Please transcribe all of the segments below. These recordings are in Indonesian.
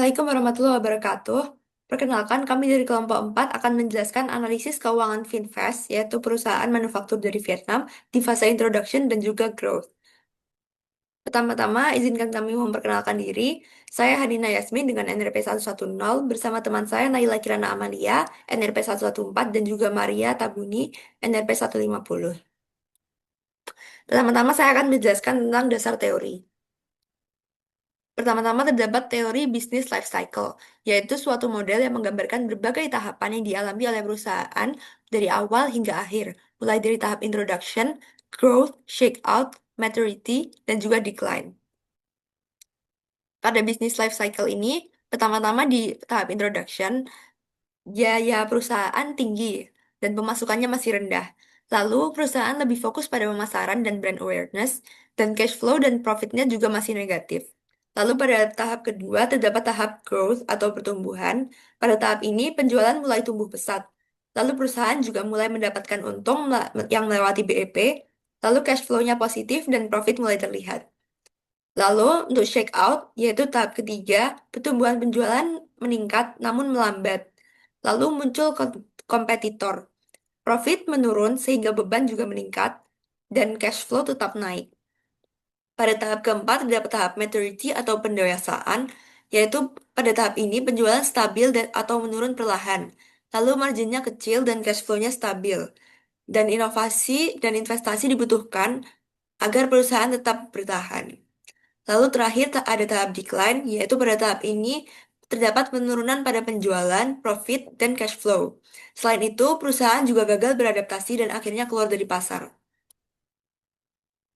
Assalamualaikum warahmatullahi wabarakatuh. Perkenalkan, kami dari kelompok 4 akan menjelaskan analisis keuangan Finfast, yaitu perusahaan manufaktur dari Vietnam, di fase introduction dan juga growth. Pertama-tama, izinkan kami memperkenalkan diri. Saya Hadina Yasmin dengan NRP 110 bersama teman saya Naila Kirana Amalia, NRP 114, dan juga Maria Tabuni, NRP 150. Pertama-tama, saya akan menjelaskan tentang dasar teori. Pertama-tama terdapat teori bisnis life cycle, yaitu suatu model yang menggambarkan berbagai tahapan yang dialami oleh perusahaan dari awal hingga akhir, mulai dari tahap introduction, growth, shakeout, maturity, dan juga decline. Pada bisnis life cycle ini, pertama-tama di tahap introduction, biaya perusahaan tinggi dan pemasukannya masih rendah. Lalu, perusahaan lebih fokus pada pemasaran dan brand awareness, dan cash flow dan profitnya juga masih negatif. Lalu pada tahap kedua terdapat tahap growth atau pertumbuhan. Pada tahap ini penjualan mulai tumbuh pesat. Lalu perusahaan juga mulai mendapatkan untung yang melewati BEP. Lalu cash flow-nya positif dan profit mulai terlihat. Lalu untuk shake out, yaitu tahap ketiga, pertumbuhan penjualan meningkat namun melambat. Lalu muncul kompetitor. Profit menurun sehingga beban juga meningkat dan cash flow tetap naik. Pada tahap keempat terdapat tahap maturity atau pendewasaan, yaitu pada tahap ini penjualan stabil dan atau menurun perlahan. Lalu marginnya kecil dan cash flow-nya stabil. Dan inovasi dan investasi dibutuhkan agar perusahaan tetap bertahan. Lalu terakhir ada tahap decline, yaitu pada tahap ini terdapat penurunan pada penjualan, profit, dan cash flow. Selain itu, perusahaan juga gagal beradaptasi dan akhirnya keluar dari pasar.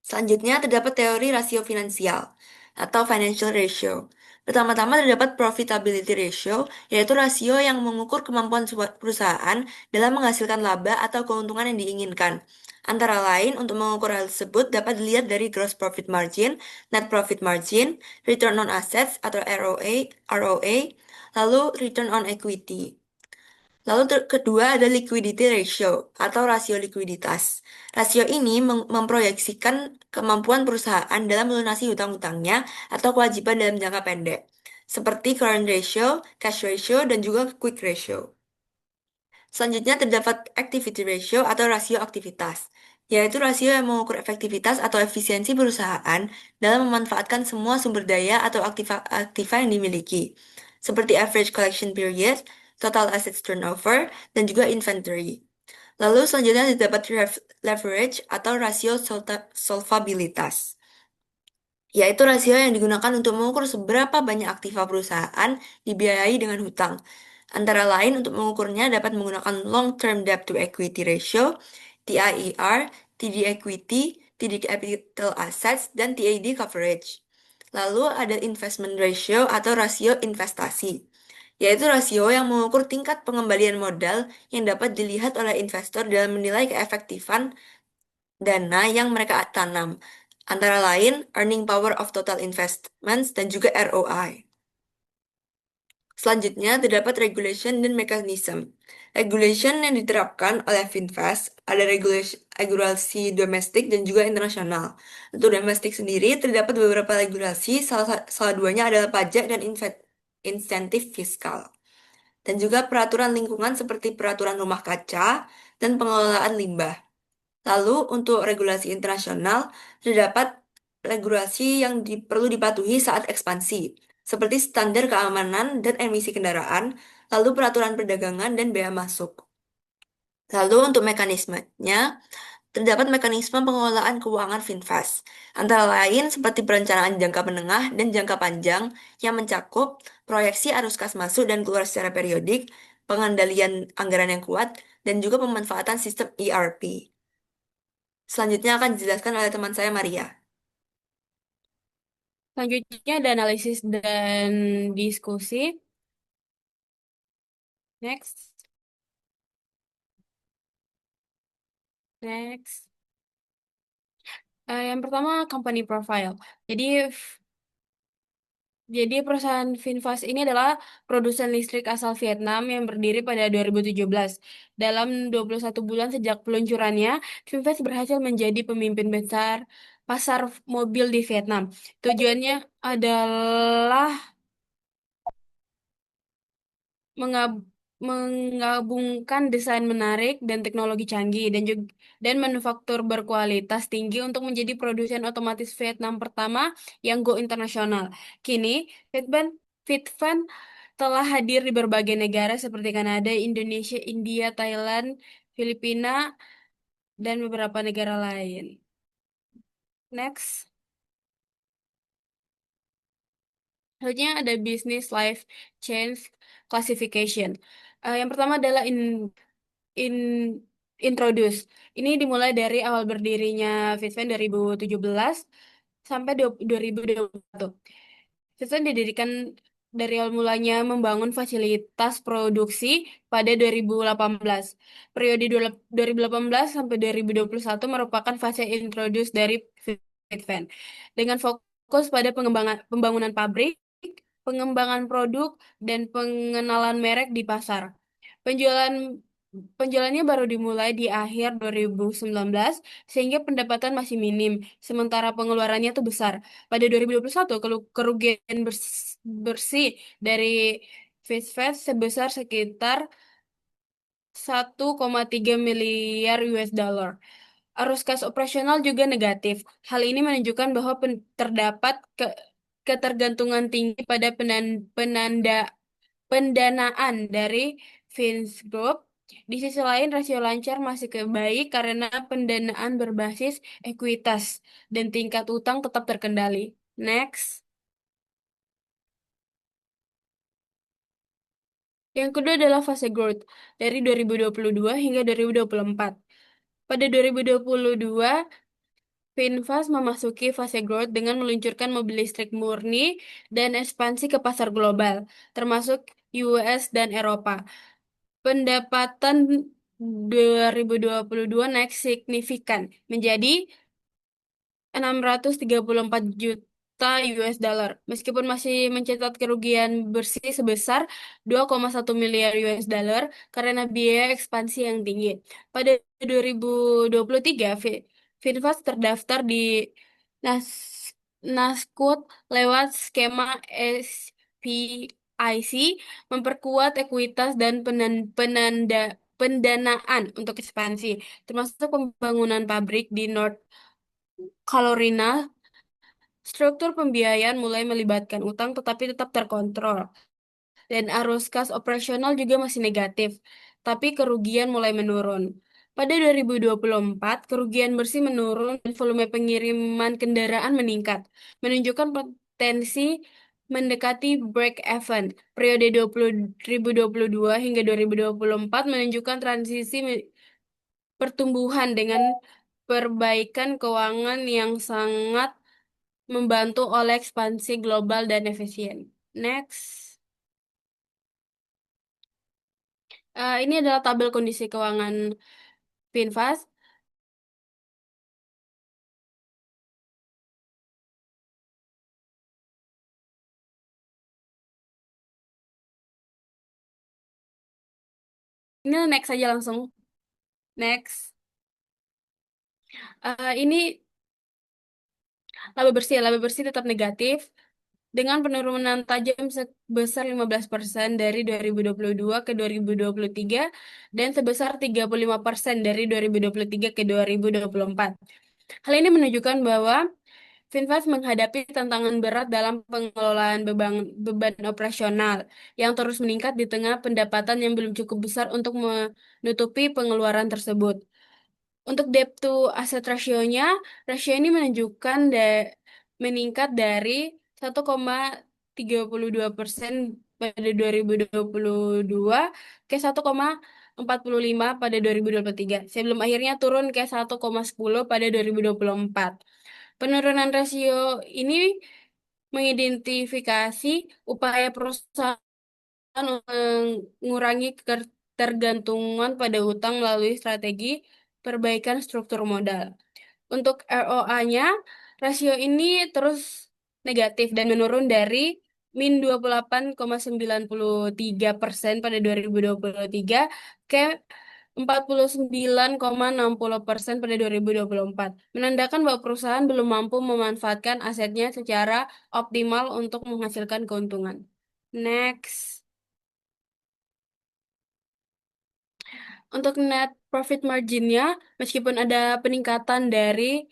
Selanjutnya terdapat teori rasio finansial atau financial ratio. Pertama-tama terdapat profitability ratio, yaitu rasio yang mengukur kemampuan perusahaan dalam menghasilkan laba atau keuntungan yang diinginkan. Antara lain, untuk mengukur hal tersebut dapat dilihat dari gross profit margin, net profit margin, return on assets atau ROA, lalu return on equity. Lalu kedua ada liquidity ratio atau rasio likuiditas. Rasio ini memproyeksikan kemampuan perusahaan dalam melunasi hutang-hutangnya atau kewajiban dalam jangka pendek, seperti current ratio, cash ratio, dan juga quick ratio. Selanjutnya terdapat activity ratio atau rasio aktivitas, yaitu rasio yang mengukur efektivitas atau efisiensi perusahaan dalam memanfaatkan semua sumber daya atau aktiva yang dimiliki, seperti average collection period, total assets turnover, dan juga inventory. Lalu selanjutnya terdapat leverage atau rasio solvabilitas, yaitu rasio yang digunakan untuk mengukur seberapa banyak aktiva perusahaan dibiayai dengan hutang. Antara lain untuk mengukurnya dapat menggunakan long-term debt to equity ratio, TIER, TD equity, TD capital assets, dan TAD coverage. Lalu ada investment ratio atau rasio investasi, yaitu rasio yang mengukur tingkat pengembalian modal yang dapat dilihat oleh investor dalam menilai keefektifan dana yang mereka tanam, antara lain earning power of total investments dan juga ROI. Selanjutnya, terdapat regulation dan mechanism. Regulation yang diterapkan oleh Finfast ada regulasi domestik dan juga internasional. Untuk domestik sendiri, terdapat beberapa regulasi, salah duanya adalah pajak dan insentif fiskal. Dan juga peraturan lingkungan seperti peraturan rumah kaca dan pengelolaan limbah. Lalu untuk regulasi internasional, terdapat regulasi yang perlu dipatuhi saat ekspansi, seperti standar keamanan dan emisi kendaraan, lalu peraturan perdagangan dan bea masuk. Lalu untuk mekanismenya, terdapat mekanisme pengelolaan keuangan Finfast, antara lain seperti perencanaan jangka menengah dan jangka panjang yang mencakup proyeksi arus kas masuk dan keluar secara periodik, pengendalian anggaran yang kuat, dan juga pemanfaatan sistem ERP. Selanjutnya akan dijelaskan oleh teman saya Maria. Selanjutnya ada analisis dan diskusi. Next, next. Yang pertama company profile. Jadi jadi perusahaan Finfast ini adalah produsen listrik asal Vietnam yang berdiri pada 2017. Dalam 21 bulan sejak peluncurannya, Finfast berhasil menjadi pemimpin besar pasar mobil di Vietnam. Tujuannya adalah mengab- menggabungkan desain menarik dan teknologi canggih dan manufaktur berkualitas tinggi untuk menjadi produsen otomatis Vietnam pertama yang go internasional. Kini, Fitban Fitvan telah hadir di berbagai negara seperti Kanada, Indonesia, India, Thailand, Filipina, dan beberapa negara lain. Next. Selanjutnya ada business life change classification. Yang pertama adalah in introduce. Ini dimulai dari awal berdirinya Fitven 2017 sampai 2021. Fitven didirikan dari awal mulanya membangun fasilitas produksi pada 2018. Periode 2018 sampai 2021 merupakan fase introduce dari Fitven dengan fokus pada pembangunan pabrik, pengembangan produk, dan pengenalan merek di pasar. Penjualan Penjualannya baru dimulai di akhir 2019 sehingga pendapatan masih minim, sementara pengeluarannya tuh besar. Pada 2021, kerugian bersih dari Fast sebesar sekitar 1,3 miliar US dollar. Arus kas operasional juga negatif. Hal ini menunjukkan bahwa terdapat ketergantungan tinggi pada pendanaan dari Vince Group. Di sisi lain, rasio lancar masih baik karena pendanaan berbasis ekuitas dan tingkat utang tetap terkendali. Next. Yang kedua adalah fase growth dari 2022 hingga 2024. Pada 2022, Finfast memasuki fase growth dengan meluncurkan mobil listrik murni dan ekspansi ke pasar global, termasuk US dan Eropa. Pendapatan 2022 naik signifikan menjadi 634 juta US dollar, meskipun masih mencatat kerugian bersih sebesar 2,1 miliar US dollar karena biaya ekspansi yang tinggi. Pada 2023, Finfast terdaftar di Nas Nasdaq lewat skema SPIC, memperkuat ekuitas dan pendanaan untuk ekspansi, termasuk pembangunan pabrik di North Carolina. Struktur pembiayaan mulai melibatkan utang tetapi tetap terkontrol. Dan arus kas operasional juga masih negatif, tapi kerugian mulai menurun. Pada 2024, kerugian bersih menurun dan volume pengiriman kendaraan meningkat, menunjukkan potensi mendekati break-even. Periode 2022 hingga 2024 menunjukkan transisi pertumbuhan dengan perbaikan keuangan yang sangat membantu oleh ekspansi global dan efisien. Next. Ini adalah tabel kondisi keuangan Finfast. Ini next saja langsung. Next. Ini laba bersih tetap negatif dengan penurunan tajam sebesar 15% dari 2022 ke 2023 dan sebesar 35% dari 2023 ke 2024. Hal ini menunjukkan bahwa Finfast menghadapi tantangan berat dalam pengelolaan beban operasional yang terus meningkat di tengah pendapatan yang belum cukup besar untuk menutupi pengeluaran tersebut. Untuk debt to asset ratio-nya, rasio ini menunjukkan meningkat dari 1,32% pada 2022 ke 1,45 pada 2023, sebelum akhirnya turun ke 1,10 pada 2024. Penurunan rasio ini mengidentifikasi upaya perusahaan mengurangi ketergantungan pada utang melalui strategi perbaikan struktur modal. Untuk ROA-nya, rasio ini terus negatif dan menurun dari min 28,93% pada 2023 ke 49,60% pada 2024, menandakan bahwa perusahaan belum mampu memanfaatkan asetnya secara optimal untuk menghasilkan keuntungan. Next. Untuk net profit marginnya, meskipun ada peningkatan dari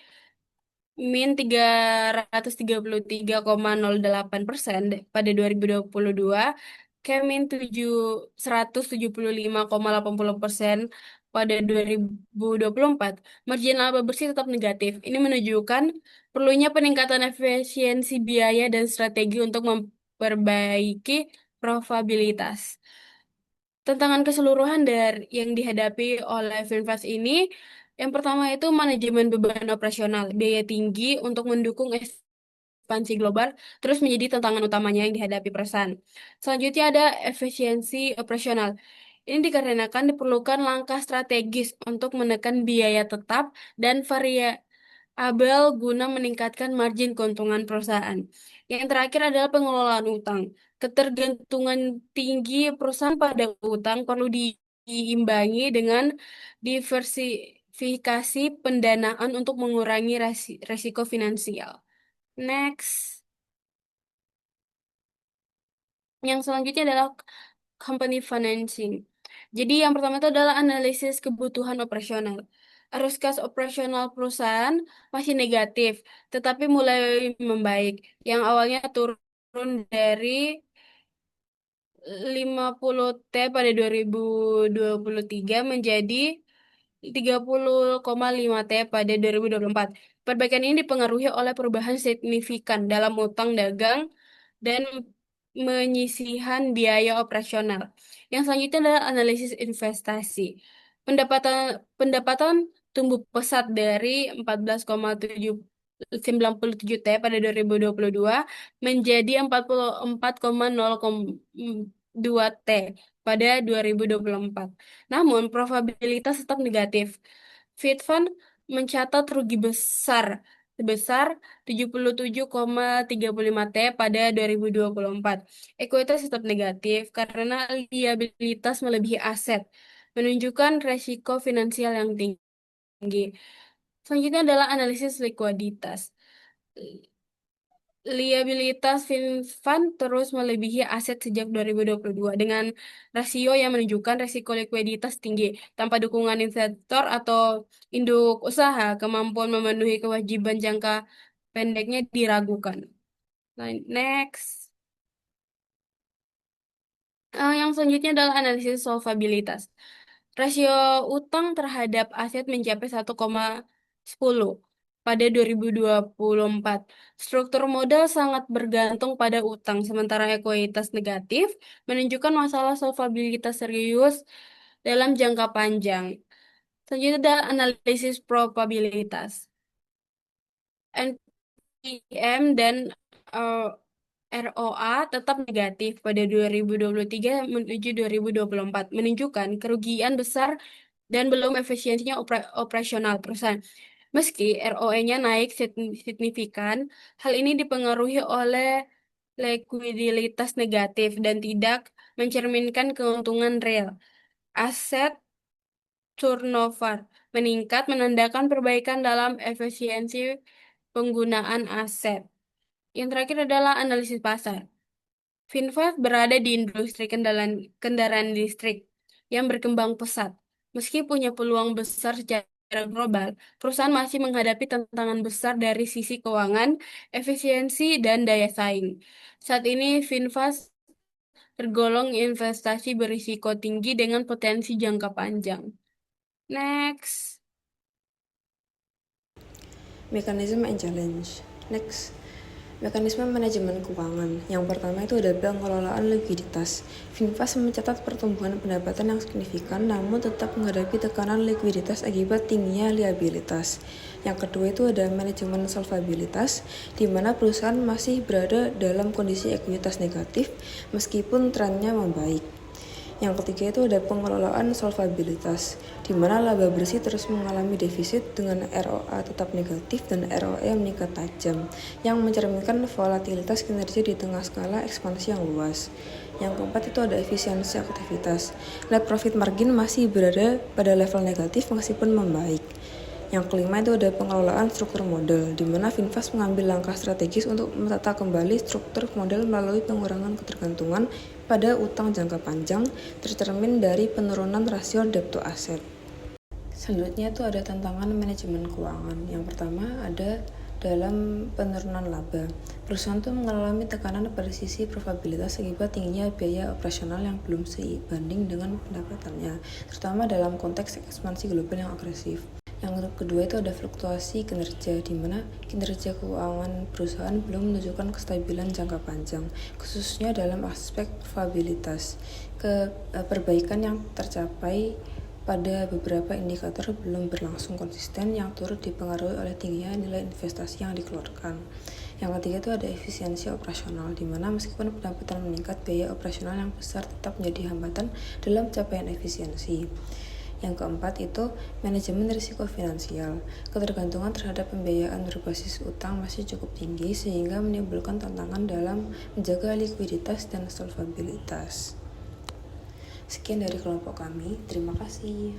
min 333,08% pada 2022 ke min 175,80% pada 2024, margin laba bersih tetap negatif. Ini menunjukkan perlunya peningkatan efisiensi biaya dan strategi untuk memperbaiki profitabilitas. Tantangan keseluruhan dari yang dihadapi oleh Finfast ini, yang pertama itu manajemen beban operasional. Biaya tinggi untuk mendukung ekspansi global terus menjadi tantangan utamanya yang dihadapi perusahaan. Selanjutnya ada efisiensi operasional. Ini dikarenakan diperlukan langkah strategis untuk menekan biaya tetap dan variabel guna meningkatkan margin keuntungan perusahaan. Yang terakhir adalah pengelolaan utang. Ketergantungan tinggi perusahaan pada utang perlu diimbangi dengan diversifikasi pendanaan untuk mengurangi resiko finansial. Next, yang selanjutnya adalah company financing. Jadi yang pertama itu adalah analisis kebutuhan operasional. Arus kas operasional perusahaan masih negatif, tetapi mulai membaik. Yang awalnya turun dari 50 T pada 2023 menjadi 30,5 T pada 2024. Perbaikan ini dipengaruhi oleh perubahan signifikan dalam utang dagang dan menyisihan biaya operasional. Yang selanjutnya adalah analisis investasi. Pendapatan pendapatan tumbuh pesat dari 14,97 T pada 2022 menjadi 44,02 T pada 2024. Namun, probabilitas tetap negatif. Fitfund mencatat rugi besar sebesar 77,35 T pada 2024. Ekuitas tetap negatif karena liabilitas melebihi aset, menunjukkan resiko finansial yang tinggi. Selanjutnya adalah analisis likuiditas. Liabilitas Finfund terus melebihi aset sejak 2022 dengan rasio yang menunjukkan risiko likuiditas tinggi. Tanpa dukungan investor atau induk usaha, kemampuan memenuhi kewajiban jangka pendeknya diragukan. Next. Yang selanjutnya adalah analisis solvabilitas. Rasio utang terhadap aset mencapai 1,10 pada 2024. Struktur modal sangat bergantung pada utang, sementara ekuitas negatif menunjukkan masalah solvabilitas serius dalam jangka panjang. Selanjutnya adalah analisis probabilitas. NPM dan eh, ROA tetap negatif pada 2023 menuju 2024, menunjukkan kerugian besar dan belum efisiensinya operasional perusahaan. Meski ROE-nya naik signifikan, hal ini dipengaruhi oleh likuiditas negatif dan tidak mencerminkan keuntungan real. Aset turnover meningkat menandakan perbaikan dalam efisiensi penggunaan aset. Yang terakhir adalah analisis pasar. Finfast berada di industri kendaraan listrik yang berkembang pesat. Meski punya peluang besar secara global, perusahaan masih menghadapi tantangan besar dari sisi keuangan, efisiensi, dan daya saing. Saat ini, Finfast tergolong investasi berisiko tinggi dengan potensi jangka panjang. Next. Mechanism and challenge. Next, mekanisme manajemen keuangan. Yang pertama itu ada pengelolaan likuiditas. Finfast mencatat pertumbuhan pendapatan yang signifikan namun tetap menghadapi tekanan likuiditas akibat tingginya liabilitas. Yang kedua itu ada manajemen solvabilitas, di mana perusahaan masih berada dalam kondisi ekuitas negatif meskipun trennya membaik. Yang ketiga itu ada pengelolaan solvabilitas, di mana laba bersih terus mengalami defisit dengan ROA tetap negatif dan ROE meningkat tajam, yang mencerminkan volatilitas kinerja di tengah skala ekspansi yang luas. Yang keempat itu ada efisiensi aktivitas. Net profit margin masih berada pada level negatif meskipun membaik. Yang kelima itu ada pengelolaan struktur modal, di mana Finfast mengambil langkah strategis untuk menata kembali struktur modal melalui pengurangan ketergantungan pada utang jangka panjang, tercermin dari penurunan rasio debt to asset. Selanjutnya itu ada tantangan manajemen keuangan. Yang pertama ada dalam penurunan laba. Perusahaan itu mengalami tekanan pada sisi profitabilitas akibat tingginya biaya operasional yang belum sebanding dengan pendapatannya, terutama dalam konteks ekspansi global yang agresif. Yang kedua itu ada fluktuasi kinerja, di mana kinerja keuangan perusahaan belum menunjukkan kestabilan jangka panjang, khususnya dalam aspek profitabilitas. Perbaikan yang tercapai pada beberapa indikator belum berlangsung konsisten yang turut dipengaruhi oleh tingginya nilai investasi yang dikeluarkan. Yang ketiga itu ada efisiensi operasional, di mana meskipun pendapatan meningkat, biaya operasional yang besar tetap menjadi hambatan dalam capaian efisiensi. Yang keempat itu manajemen risiko finansial. Ketergantungan terhadap pembiayaan berbasis utang masih cukup tinggi sehingga menimbulkan tantangan dalam menjaga likuiditas dan solvabilitas. Sekian dari kelompok kami, terima kasih.